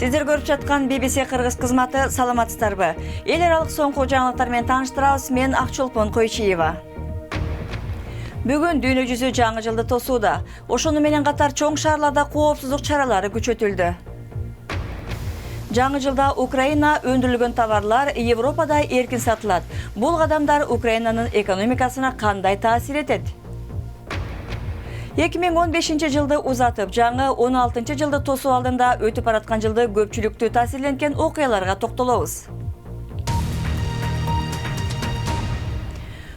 Сиздер көрүп жаткан BBC Кыргыз кызматы саламатсыздарбы? Эл аралык соңку жаңылыктар менен тааныштырабыз. Мен Акчолпон Койчиева. Бүгүн дүйнө жүзү жаңы жылды тосууда. Ошону менен катар чоң шаарларда коопсуздук чаралары күчөтүлдү. Жаңы жылда Украина өндүрүлгөн товарлар Европада эркин сатылат. Бул кадамдар Украинанын экономикасына кандай таасир этет? 2015 жылды узатып, жаңы 16 жылды тосуу алдында өтүп бараткан жылды көпчүлүктү таасирленген окуяларга токтолобуз.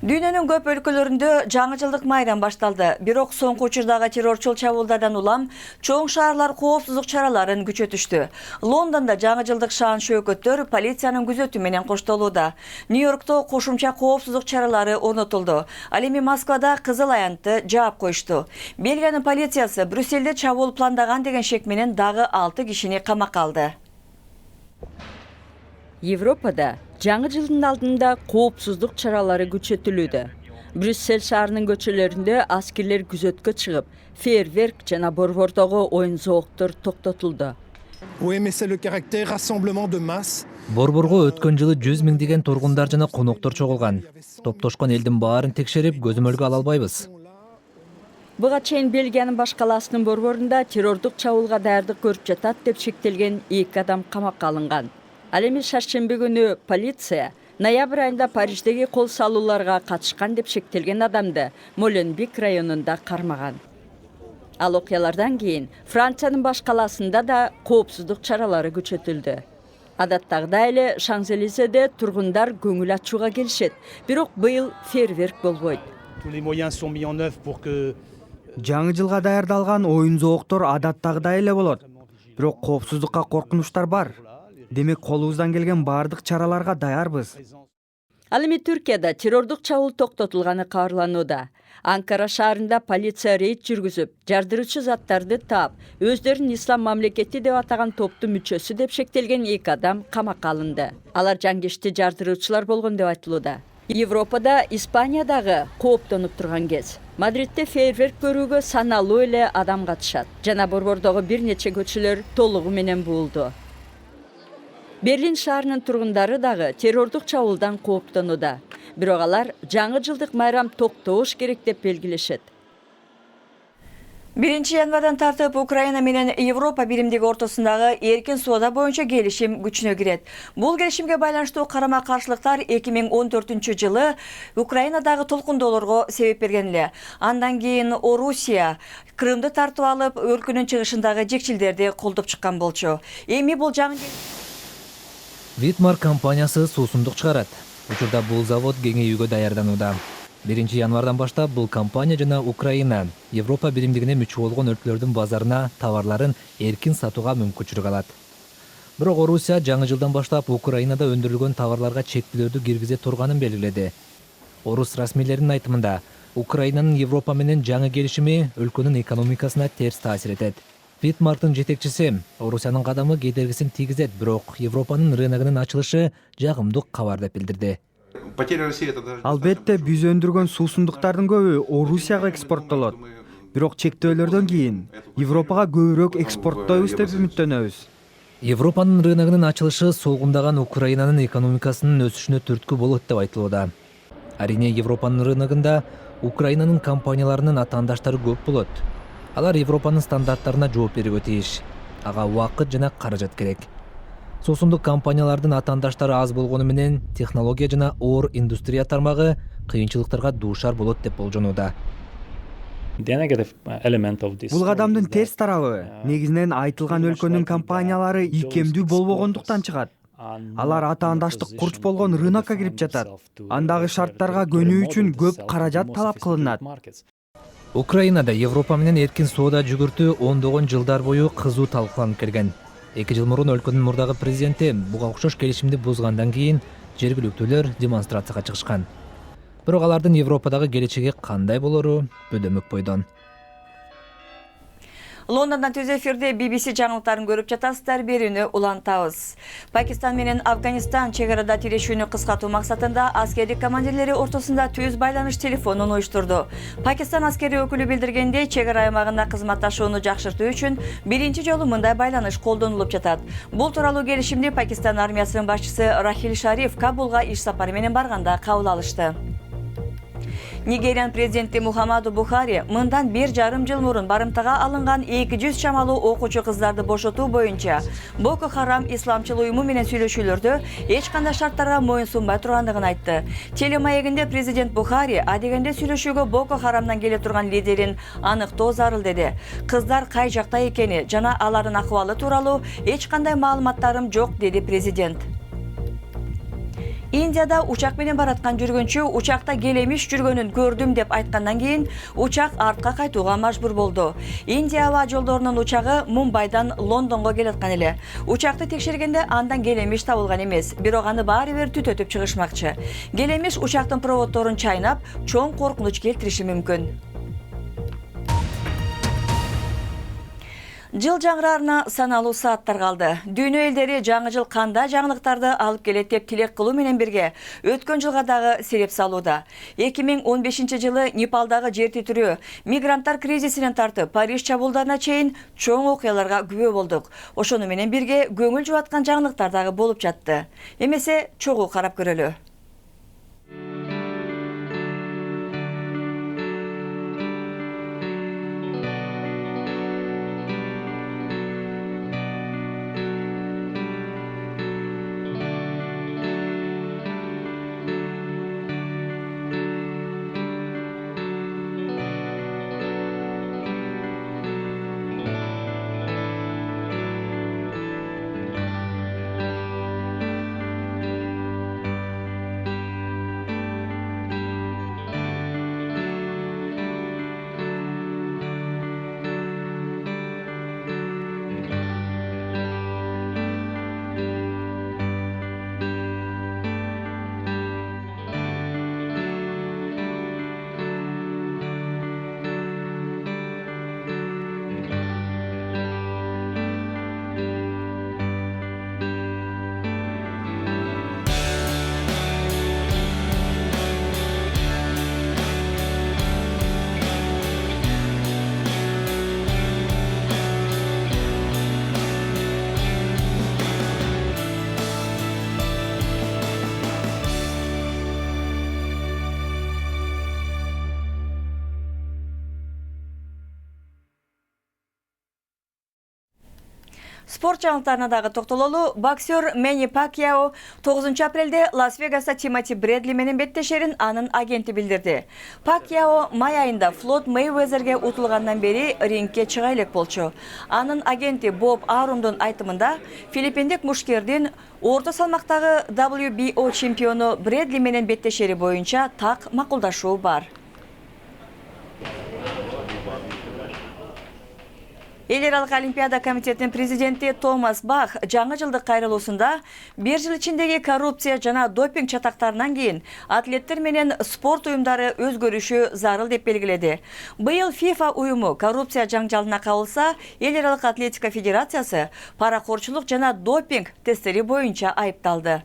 Дүйнөнүн көп өлкөлөрүндө жаңы жылдык майрам башталды. Бирок соңку учурдагы террорчул чабуулдардан улам чоң шаарлар коопсуздук чараларын күчөтүштү. Лондондо жаңы жылдык шаан-шөөкөттөр полициянын күзөтүү менен коштолууда. Нью-Йоркто кошумча коопсуздук чаралары орнотулду. Ал эми Москвада кызыл аянтты жаап коюшту. Бельгиянын полициясы Брюссельде чабуул пландаган деген шек менен дагы 6 кишини камакка алды. Европада жаңы жылдын алдында коопсуздук чаралары күчөтүлүүдө. Брюссель шаарынын көчөлөрүндө аскерлер күзөткө чыгып, фейерверк жана борбордогу оюн-зооктор токтотулду. Борборго өткөн жылы 100 миңдеген тургундар жана коноктор чогулган. Топтошкон элдин баарын текшерип, көзөмөлгө ала албайбыз. Буга чейин Бельгиянын баш калаасынын борборунда террордук чабуулга даярдык көрүп жатат деп шектелген 2 адам камакка алынган. Ал эми шаршемби күнү полиция ноябрь айында Париждеги кол салууларга катышкан деп шектелген адамды Моленбик районунда кармаган. Ал окуялардан кийин Франциянын баш калаасында да коопсуздук чаралары күчөтүлдү. Адаттагыдай эле Шанс-Элизеде тургундар көңүл ачууга келишет, бирок быйыл фейерверк болбойт. Жаңы жылга даярдалган оюн-зооктор адаттагыдай эле болот. Бирок коопсуздукка коркунучтар бар. Демек колубуздан келген бардык чараларга даярбыз. Ал эми Түркияда террордук чабуул токтотулганы кабарланууда. Анкара шаарында полиция рейд жүргүзүп, жардыруучу заттарды таап, өздөрүн ислам мамлекети деп атаган топтун мүчөсү деп шектелген 2 адам камакка алынды. Алар жангешти жардыруучулар болгон деп айтылууда. Европада, Испаниядагы кооптонуп турган кез. Мадридте фейерверк көрүүгө саналуу эле адам катышат. Жана борбордогу бир нече көчөлөр толугу менен буулду. Берлин шаарынын тургундары дагы террордук чабуулдан кооптонууда. Бирок алар жаңы жылдык майрам токтош керек деп белгилешет. 1 январдан тартып Украина менен Европа биримдиги ортосундагы эркин соода боюнча келишим күчүнө кирет. Бул келишимге байланыштуу карама-каршылыктар 2014 жылы Украинадагы толкундоолорго себеп берген эле. Андан кийин Орусия Крымды тартып алып, өлкөнүн чыгышындагы жекчилдерди колдоп чыккан болчу. Эми бул жаңы Витмар компаниясы суусундук чыгарат. Учурда бул завод кеңейүүгө даярданууда. 1 январдан баштап бул компания жана Украина Европа биримдигине мүчө болгон өлкөлөрдүн базарына товарларын эркин сатууга мүмкүнчүлүк алат. Бирок Орусия жаңы жылдан баштап Украинада өндүрүлгөн товарларга чектөөлөрдү киргизе турганын белгиледи. Орус расмийлеринин айтымында, Украинанын Европа менен жаңы келишими өлкөнүн экономикасына терс таасир этет. Витмарктын жетекчиси Орусиянын кадамы кедергисин тийгизет, бирок Европанын рыногунун ачылышы жагымдуу кабар деп билдирди. Албетте биз өндүргөн суусундуктардын көбү Орусияга экспорттолот. Бирок чектөөлөрдөн кийин Европага көбүрөөк экспорттойбуз деп үмүттөнөбүз. Европанын рыногунун ачылышы солгундаган Украинанын экономикасынын өсүшүнө түрткү болот деп айтылууда. Арине Европанын рыногунда Украинанын компанияларынын атаандаштары көп болот. Алар Европанын стандарттарына жооп берүүгө тийиш. Ага убакыт жана каражат керек. Суусундук компаниялардын атаандаштары аз болгону менен технология жана оор индустрия тармагы кыйынчылыктарга дуушар болот деп болжонууда. Бул кадамдын терс тарабы негизинен айтылган өлкөнүн компаниялары ийкемдүү болбогондуктан чыгат. Алар атаандаштык курч болгон рынокко кирип жатат. Андагы шарттарга көнүү үчүн көп каражат талап кылынат. Украинада Европа менен эркин соода жүгүртүү ондогон жылдар бою кызуу талкууланып келген. 2 жыл мурун өлкөнүн мурдагы президенти буга окшош келишимди бузгандан кийин жергиликтүүлөр демонстрацияга чыгышкан. Бирок алардын Европадагы келечеги кандай болору бөдөмөк бойдон. Лондондан түз эфирде BBC жаңылыктарын көрүп жатасыздар, берүүнү улантабыз. Пакистан менен Афганистан чегарада тирешүүнү кыскартуу максатында аскердик командирлери ортосунда түз байланыш телефонун уюштурду. Пакистан аскери өкүлү билдиргендей, чегара аймагында кызматташууну жакшыртуу үчүн биринчи жолу мындай байланыш колдонулуп жатат. Бул тууралуу келишимди Пакистан армиясынын башчысы Рахил Шариф Кабулга иш сапары менен барганда кабыл алышты. Нигериан президенти Мухаммаду Бухари мындан 1,5 жыл мурун барымтага алынган 200 чамалуу окуучу кыздарды бошотуу боюнча Боко Харам исламчыл уюму менен сүйлөшүүлөрдө эч кандай шарттарга моюн сунбай тургандыгын айтты. Телемаегинде президент Бухари адегенде сүйлөшүүгө Боко Харамдан келе турган лидерин аныктоо зарыл деди. Кыздар кай жакта экени жана алардын акыбалы тууралуу эч кандай маалыматтарым жок, деди президент. Индияда учак менен бараткан жүргүнчү учакта келемиш жүргөнүн көрдүм деп айткандан кийин учак артка кайтууга мажбур болду. Индия аба жолдорунун учагы Мумбайдан Лондонго келаткан эле. Учакты текшергенде андан келемиш табылган эмес, бирок аны баары бир түтөтүп чыгышмакчы. Келемиш учактын проводдорун чайнап, чоң коркунуч келтириши мүмкүн. Жыл жаңыраарына саналуу сааттар калды. Дүйнө элдери жаңы жыл кандай жаңылыктарды алып келет деп тилек кылуу менен бирге өткөн жылга дагы сереп салууда. 2015-жылы Непалдагы жер титирөө, мигранттар кризисинен тартып Париж чабуулдарына чейин чоң окуяларга күбө болдук. Ошону менен бирге көңүл жубаткан жаңылыктар дагы болуп жатты. Эмесе чогуу карап көрөлү. Спорт жаңылыктарына дагы токтололу. Боксер Мэнни Пакьяо 9 апрелде Лас-Вегаста Тимоти Брэдли менен беттешерин анын агенти билдирди. Пакьяо май айында Флойд Мейвезерге утулгандан бери рингке чыга элек болчу. Анын агенти Боб Арумдун айтымында, филиппиндик мушкердин орто салмактагы WBO чемпиону Брэдли менен беттешери боюнча так макулдашуу бар. Эл аралык Олимпиада комитетинин президенти Томас Бах жаңы жылдык кайрылуусунда 1 жыл ичиндеги коррупция жана допинг чатактарынан кийин атлеттер менен спорт уюмдары өзгөрүшү зарыл деп белгиледи. Быйыл FIFA уюму коррупция жаңжалына кабылса, Эл аралык атлетика федерациясы паракорчулук жана допинг тесттери боюнча айыпталды.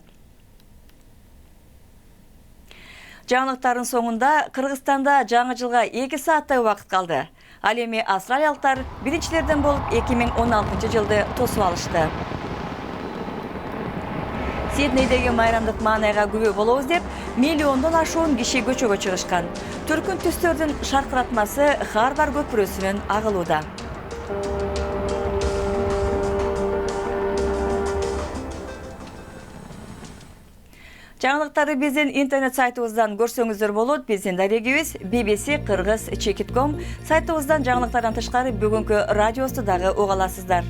Жаңылыктардын соңунда Кыргызстанда жаңы жылга 2 сааттай убакыт калды. Ал эми австралиялыктар биринчилерден болуп 2016-жылды тосуп алышты. Сиднейдеги майрамдык маанайга күбө болобуз деп, миллиондон ашуун киши көчөгө чыгышкан. Түркүн түстөрдүн шаркыратмасы Харбар көпүрөсүнөн агылууда. Жаңылыктарды биздин интернет сайтыбыздан көрсөңүздөр болот. Биздин дарегибиз bbc-kyrgyz.com сайтыбыздан жаңылыктардан тышкары бүгүнкү радиосу дагы уга аласыздар.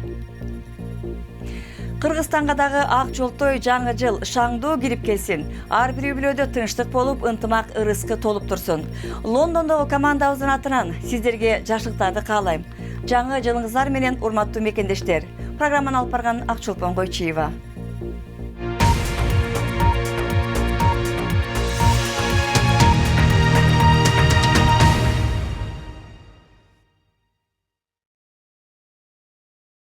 Кыргызстанга дагы ак жолтой жаңы жыл шаңдуу кирип келсин. Ар бир үй-бүлөдө тынчтык болуп, ынтымак, ырыскы толуп турсун. Лондондогу командабыздын атынан сиздерге жакшылыктарды каалайм. Жаңы жылыңыздар менен урматтуу мекендештер. Программаны алып барган Акчолпон Койчиева.